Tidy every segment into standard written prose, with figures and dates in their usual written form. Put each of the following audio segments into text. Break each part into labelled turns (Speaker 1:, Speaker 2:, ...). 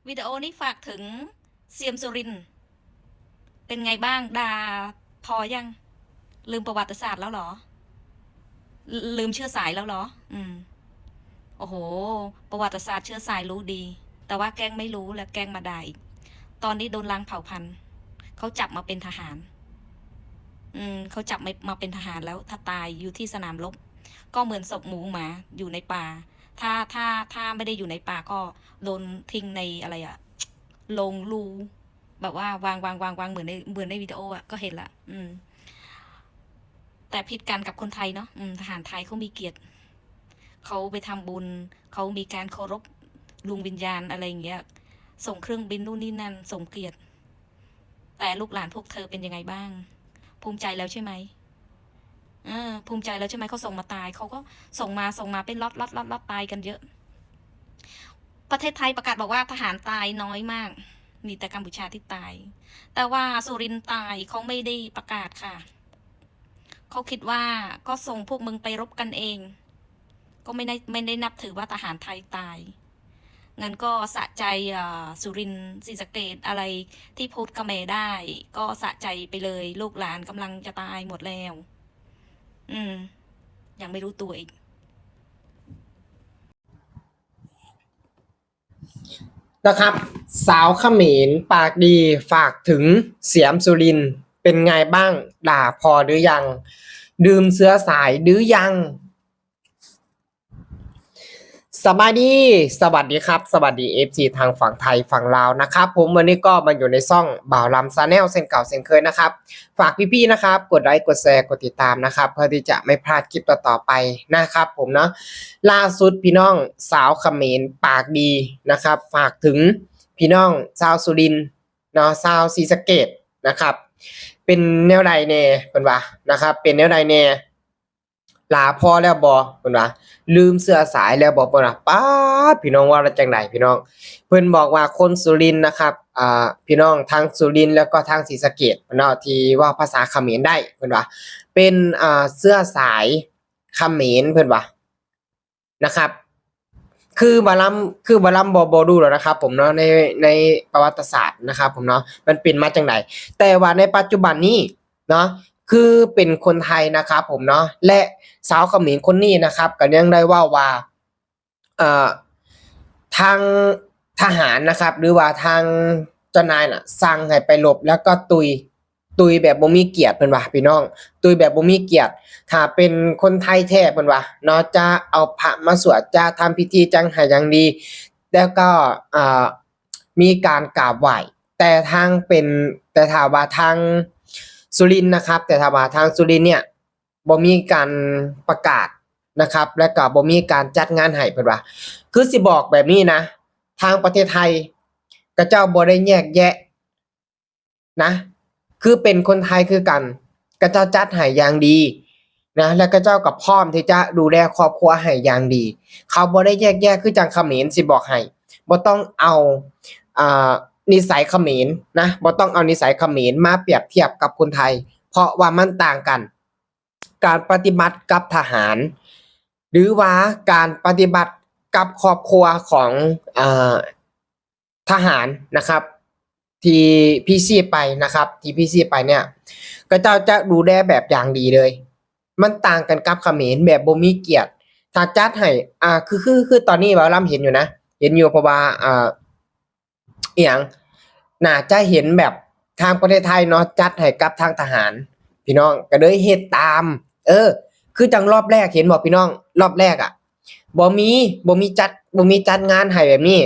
Speaker 1: วิดีโอนี้ฝากถึงเซียมสุรินทร์เป็นไงบ้างด่าพอยังลืมประวัติศาสตร์แล้วเหรอลืมเชื้อสายแล้วเหรออืมโอ้โหประวัติศาสตร์เชื้อสายรู้ดีแต่ว่าแกล้งไม่รู้และแกล้งมาด่าอีกตอนนี้โดนล้างเผ่าพันธุ์เขาจับมาเป็นทหารเขาจับมาเป็นทหารแล้วถ้าตายอยู่ที่สนามรบก็เหมือนศพหมูหมาอยู่ในป่าถ้าไม่ได้อยู่ในป่าก็โดนทิ้งในอะไรอะลงรูแบบว่าวางเหมือนในวิดีโออะก็เห็นละแต่ผิดกันกับคนไทยเนาะทหารไทยเขามีเกียรติเขาไปทำบุญเขามีการเคารพดวงวิญญาณอะไรอย่างเงี้ยส่งเครื่องบินนู่นนี่นั่นส่งเกียรติแต่ลูกหลานพวกเธอเป็นยังไงบ้างภูมิใจแล้วใช่ไหมภูมิใจแล้วใช่ไหมเขาส่งมาตายเขาก็ส่งมาเป็นล็อตตายกันเยอะประเทศไทยประกาศบอกว่าทหารตายน้อยมากมีแต่กัมพูชาที่ตายแต่ว่าสุรินทร์ตายเขาไม่ได้ประกาศค่ะเขาคิดว่าก็ส่งพวกมึงไปรบกันเองก็ไม่ได้นับถือว่าทหารไทยตายงั้นก็สะใจสุรินทร์ศรีสะเกษอะไรที่พูดกระเมได้ก็สะใจไปเลยลูกหลานกำลังจะตายหมดแล้วอืมยังไม่รู้ตัวอีก
Speaker 2: นะครับสาวเขมรปากดีฝากถึงเสียมสุรินทร์เป็นไงบ้างด่าพอหรือยังดื่มเสื้อสายหรือยังสบายดีสวัสดีครับสวัสดีFCทางฝั่งไทยฝั่งลาวนะครับผมวันนี้ก็มาอยู่ในช่องบ่าวลำซาแนลเส้นเก่าเส้นเคยนะครับฝากพี่ๆนะครับกดไลค์กดแชร์กดติดตามนะครับเพื่อที่จะไม่พลาดคลิปต่อๆไปนะครับผมเนาะล่าสุดพี่น้องสาวเขมรปากดีนะครับฝากถึงพี่น้องชาวสุรินทร์เนาะชาวศรีสะเกษนะครับเป็นแนวใดแน่เพิ่นว่านะครับเป็นแนวใดแน่ลาพอแล้วบ่เพิ่นว่าลืมเสื้อสายแล้วบ่เพิ่นว่าป๊าดพี่น้องว่าแล้วจังไดพี่น้องเพิ่นบอกว่าคนสุรินทร์นะครับพี่น้องทางสุรินทร์แล้วก็ทางศรีสะเกษเนาะที่ว่าภาษาเขมรได้เพิ่นว่าเป็นเสื้อสายเขมรเพิ่นว่านะครับคือบ่ลำบ่รู้แล้วนะครับผมเนาะในประวัติศาสตร์นะครับผมเนาะมันเป็นมาจังไดแต่ว่าในปัจจุบันนี้เนาะคือเป็นคนไทยนะครับผมเนาะและสาวเขมรคนนี้นะครับก็ยังได้ว่าเอ่อทางทหารนะครับหรือว่าทางเจ้านายน่ะสั่งให้ไปรบแล้วก็ตุยแบบบ่มีเกียรติเพิ่นว่าพี่น้องตุยแบบบ่มีเกียรติถ้าเป็นคนไทยแท้เพิ่นว่าเนาะจะเอาพระมาสวดจะทำพิธีจังให้อย่างดีแล้วก็มีการกราบไหว้แต่ทางเป็นแต่ถ้าว่าทางสุรินทร์นะครับแต่ถ้าว่าทางสุรินทร์เนี่ยบ่มีการประกาศนะครับและก็บ่มีการจัดงานให้เพิ่นว่าคือสิบอกแบบนี้นะทางประเทศไทยเขาเจ้าบ่ได้แยกแยะนะคือเป็นคนไทยคือกันเขาเจ้าจัดให้อย่างดีนะและเขาเจ้าก็พร้อมที่จะดูแลครอบครัวให้อย่างดีเขาบ่ได้แยกแยะคือจังเขมรสิบอกให้บ่ต้องเอาอ่านิสัยเขมรนะบ่ต้องเอานิสัยเขมรมาเปรียบเทียบกับคนไทยเพราะว่ามันต่างกันการปฏิบัติกับทหารหรือว่าการปฏิบัติกับครอบครัวของอ่าทหารนะครับที่พี่ซีไปนะครับที่พี่ซีไปเนี่ยก็เจ้าจะดูแลแบบอย่างดีเลยมันต่างกันกับเขมรแบบบ่มีเกียรติถ้าจัดให้คือตอนนี้บ่าวลำเห็นอยู่นะเห็นอยู่เพราะว่าอิหยังน่าจะเห็นแบบทางประเทศไทยเนาะจัดให้กับทางทหารพี่น้องก็เลยเฮ็ดตามคือจังรอบแรกเห็นบ่พี่น้องรอบแรกอะบ่มีจัดงานให้แบบนี้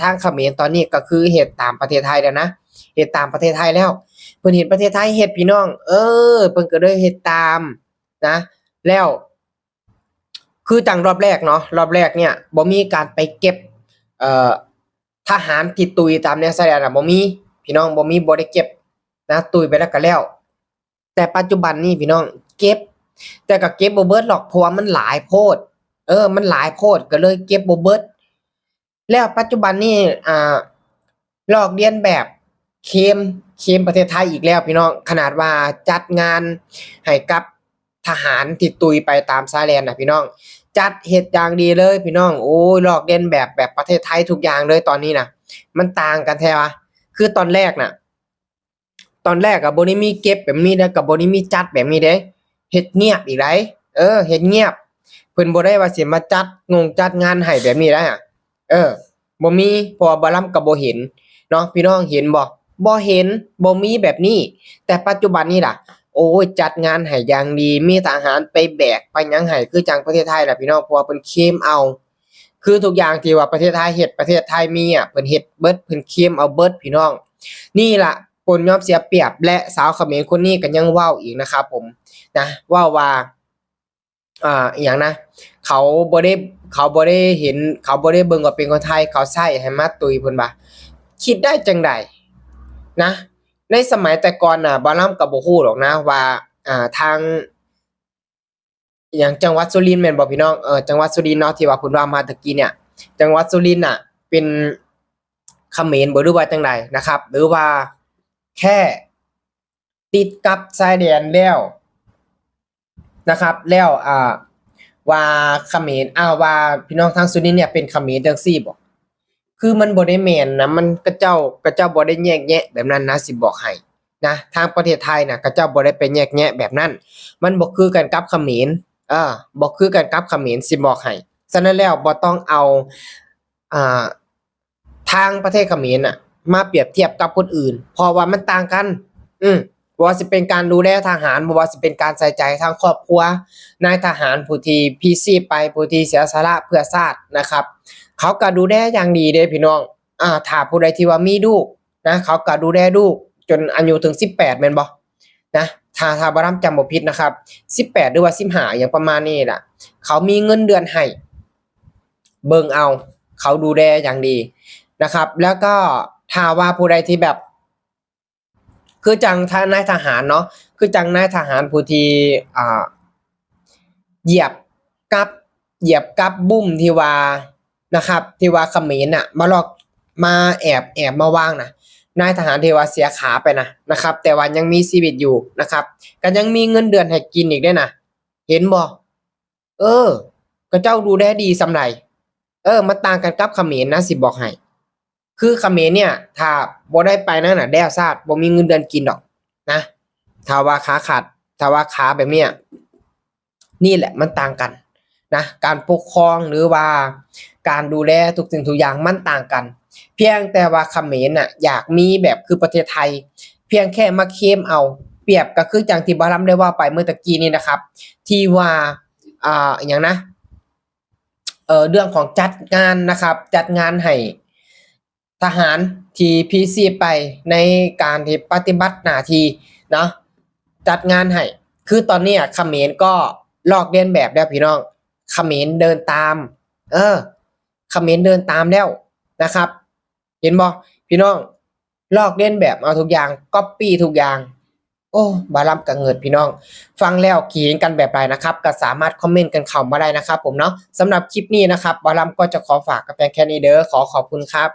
Speaker 2: ทางเขมรตอนนี้ก็คือเฮ็ดตามประเทศไทยแล้วนะเฮ็ดตามประเทศไทยแล้วเพิ่นเห็นประเทศไทยเฮ็ดพี่น้องเพิ่นก็เลยเฮ็ดตามนะแล้วคือจังรอบแรกเนาะรอบแรกเนี่ยบ่มีการไปเก็บเอ่อทหารที่ตุยตามแนวชายแดนน่ะบ่มีพี่น้องบ่ได้เก็บนะตุยไปแล้วก็แล้วแต่ปัจจุบันนี้พี่น้องเก็บแต่ก็เก็บบ่เบิดหรอกเพราะว่ามันหลายโพดมันหลายโพดก็เลยเก็บบ่เบิดแล้วปัจจุบันนี้ลอกเลียนแบบเคมประเทศไทยอีกแล้วพี่น้องขนาดว่าจัดงานให้กับทหารที่ตุยไปตามชายแดนน่ะพี่น้องจัดเฮ็ดอย่างดีเลยพี่น้องโอ้ยลอกเลียนแบบประเทศไทยทุกอย่างเลยตอนนี้น่ะ มันต่างกันแท้วะคือตอนแรกน่ะตอนแรกอะบ่ได้มีเก็บแบบนี้เด้อกับบ่ได้มีจัดแบบนี้เด้เฮ็ดเงียบอีกได้เฮ็ดเงียบเพิ่นบ่ได้ว่าสิมาจัดงานให้แบบนี้ได้อะบ่มีเพราะว่าบ่ลำก็บ่เห็นเนาะพี่น้องเห็นบ่เห็นบ่มีแบบนี้แต่ปัจจุบันนี้ล่ะโอ้ยจัดงานให้อย่างดีมีทหารไปแบกไปหยังให้คือจังประเทศไทยล่ะพี่น้องเพราะว่าเพิ่นเคลมเอาคือทุกอย่างที่ว่าประเทศไทยเฮ็ดประเทศไทยมีอะเพิ่นเฮ็ดเบิดเพิ่นเคลมเอาเบิดพี่น้องนี่ล่ะผลยอมเสียเปรียบและสาวเขมรคนนี้ก็ยังเว้าอีกนะครับผมนะเว้าว่าอิหยังนะเขาบ่ได้เขาบ่ได้เห็นเขาบ่ได้เบิ่งว่าเป็นคนไทยเขาใช้ให้มาตุยเพิ่นว่าคิดได้จังใดนะในสมัยแต่ก่อนน่ะบ่ลำก็บ่ฮู้หรอกนะว่าทางอิหยังจังหวัดสุรินทร์แม่นบ่พี่น้องจังหวัดสุรินทร์เนาะที่ว่าเพิ่นว่ามาตะกี้เนี่ยจังหวัดสุรินทร์น่ะเป็นเขมรบ่หรือว่าจังใดนะครับหรือว่าแค่ติดกับชายแดนแล้วนะครับแล้วว่าเขมรว่าพี่น้องทางสุรินทร์เนี่ยเป็นเขมรจังซี่บ่คือมันบ่ได้แม่นนะมันเขาเจ้าบ่ได้แยกแยะแบบนั้นนะสิบอกให้นะทางประเทศไทยน่ะเขาเจ้าบ่ได้ไปแยกแยะแบบนั้นมันบ่คือกันกับเขมรบ่คือกันกับเขมรสิบอกให้ฉะนั้นแล้วบ่ต้องเอาอ่าทางประเทศเขมรน่ะมาเปรียบเทียบกับคนอื่นเพราะว่ามันต่างกันบ่ว่าสิเป็นการดูแลทหารบ่ว่าสิเป็นการใส่ใจทางครอบครัวนายทหารผู้ที่พลีชีพไปผู้ที่เสียสละเพื่อชาตินะครับเขาก็ดูแลอย่างดีเด้พี่น้องถ้าผู้ใดที่ว่ามีลูกนะเขาก็ดูแลลูกจนอายุถึง18แม่นบ่นะถ้าบ่จำบ่ผิดนะครับ18หรือว่า15อย่างประมาณนี้ล่ะเขามีเงินเดือนให้เบิ่งเอาเขาดูแลอย่างดีนะครับแล้วก็ถ้าว่าผู้ใดที่แบบคือจังนายทหารเนาะคือจังนายทหารผู้ที่เหยียบกับบุ้มที่ว่านะครับที่ว่าเขมรน่ะมาลอกมาแอบมาวางน่ะนายทหารที่ว่าเสียขาไปนะครับแต่ว่ายังมีชีวิตอยู่นะครับก็ยังมีเงินเดือนให้กินอีกด้วยนะเห็นบ่ก็เจ้าดูแลดีส่ำใดมันต่างกันกับเขมรนะสิบอกให้คือเขมรเนี่ยถ้าบ่ได้ไปนั่นน่ะแด้วซาดบ่มีเงินเดือนกินดอกนะถ้าว่าขาขาดถ้าว่าขาแบบเนี้ยนี่แหละมันต่างกันนะการปกครองหรือว่าการดูแลทุกสิ่งทุกอย่างมันต่างกันเพียงแต่ว่าเขมรน่ะอยากมีแบบคือประเทศไทยเพียงแค่มาเคลมเอาเปรียบก็คือจังที่บ่ลำได้ว่าไปเมื่อตะกี้นี้นะครับที่ว่าอหยังนะเรื่องของจัดงานนะครับจัดงานให้ทหารที่พลีชีพไปในการที่ปฏิบัติหน้าที่เนาะจัดงานให้คือตอนเนี้ยเขมรก็ลอกเลียนแบบแล้วพี่น้องเขมรเดินตามเขมรเดินตามแล้วนะครับเห็นบ่พี่น้องลอกเลียนแบบเอาทุกอย่างก๊อบปี้ทุกอย่างโอ้บาลัมกะเงิดพี่น้องฟังแล้วคิดเห็นกันแบบไรนะครับก็สามารถคอมเมนต์กันเข้ามาได้นะครับผมเนาะสำหรับคลิปนี้นะครับบาลัมก็จะขอฝากกับเพียงแค่นี้เด้อขอขอบคุณครับ